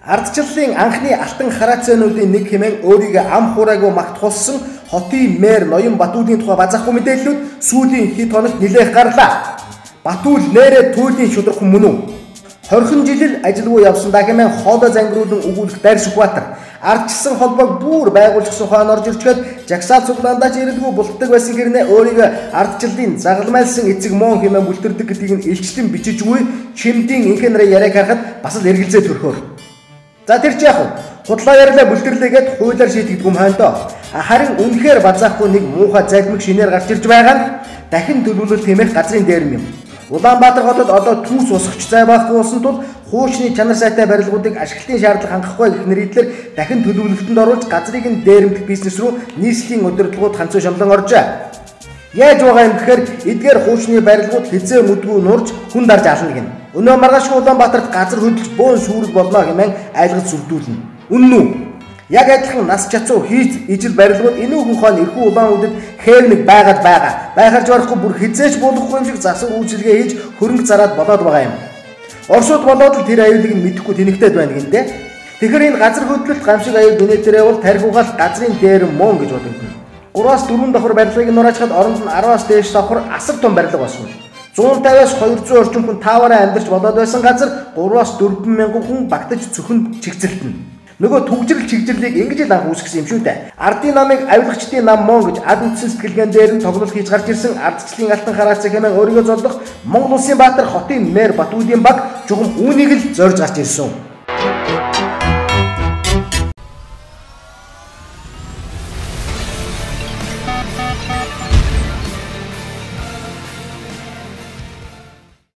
Ардчлалын анхны алтан хараацаануудын нэг хэмээн өөрийгөө ам хураагүй магтуулсан хотын мэр Ноён Батүлийн тухай базаахгүй мэдээллүүд сүүлийн хэд хоногт нэлээх гарлаа. Батүл нэрээ туйлын шударх хүн мөн үү? 20 жил ажилгүй явсан дахимын хоолой зангируулан өгүүлэх Дайр Сүхбаатар ардчилсан холбоог бүр байгуулсан ухаан орж ирчгээд жагсаал цуглаандаач ирэлгүй бултдаг байсан хэрнээ өөрийгөө ардчлалын загалмайлсан эцэг моон хэмээн бүлтэрдэг гэдгийг нь илчлэн бичиж үгүй чимдийн инхэнэрэ яриаг харахад бас л эргэлзээ төрхөөр. За тэр чи яах вэ? Худлаа ярьлаа бүлтэрлээгээд хуулиар шийдэгдэх юм хаандаа. Харин үнэхээр базаахгүй нэг муухай залмиг шинээр гарч ирж байгаа нь дахин төлөвлөлт хэмээх газрын дээрэм юм. Улаанбаатар хотод одоо түүс усгч зай байхгүй болсон тул хуучны чанар сайтай барилгуудыг ашиглалтын шаардлага хангахгүй гэх нэрийдлэр дахин төлөвлөлтөнд оруулж газрыг нь дээрэмдэх бизнес рүү нийслэлийн удирдлагууд ханцуу шамлан оржээ. Яаж байгаа юм гэхээр эдгээр хуучны барилгууд хизээ мүдгүй нурж хүн дарж ална гин. Өнөө маргааш Улаанбаатарт газар хөдлөж бөөн сүрэл болно хэмээн айлгаж сүрдүүлнэ. Үнэн үү? Яг адилхан нас чацуу хийж ижил барилгууд энэ хүн хон эрхүү улаан үдэд хэвнэг байгаад байгаа. Байхарж барахгүй бүр хизээч болохгүй юм шиг засаг үйлчилгээ хийж хөрөнгө зараад болоод байгаа юм. Оршууд болоод л тэр аюулыг нь мэдэхгүй тэнэгтэйд байна гин дээ. Тэгэхээр энэ газар хөдлөлт гамшиг аюул гинэтэрээ бол тархиугаал газрын дээр мөн гэж бодогдно. 3-аас 4 давхар барилгыг нураачхад оронд нь 10-аас дээш давхар асар том барилга болсон. 150-аас 200 орчим хүн таавараа амьдарч болоод байсан газар 3-аас 4 мянган хүн багтаж цөхөн чигцэлтэн. Нөгөө түгжрэл чигжрлийг ингэж л анх үүсгэсэн юм шүү дээ. Ардын намыг авилгачдын нам мон гэж ад үндсэн сэтгэлгээн дээр нь тоглол хийж гарч ирсэн ардчлалын алтан хараацаа хэмээн өөрийгөө зодлох Монгол Улсын Баатар хотын мэр Батүлийн баг чухам үүнийг л зорж гарч ирсэн.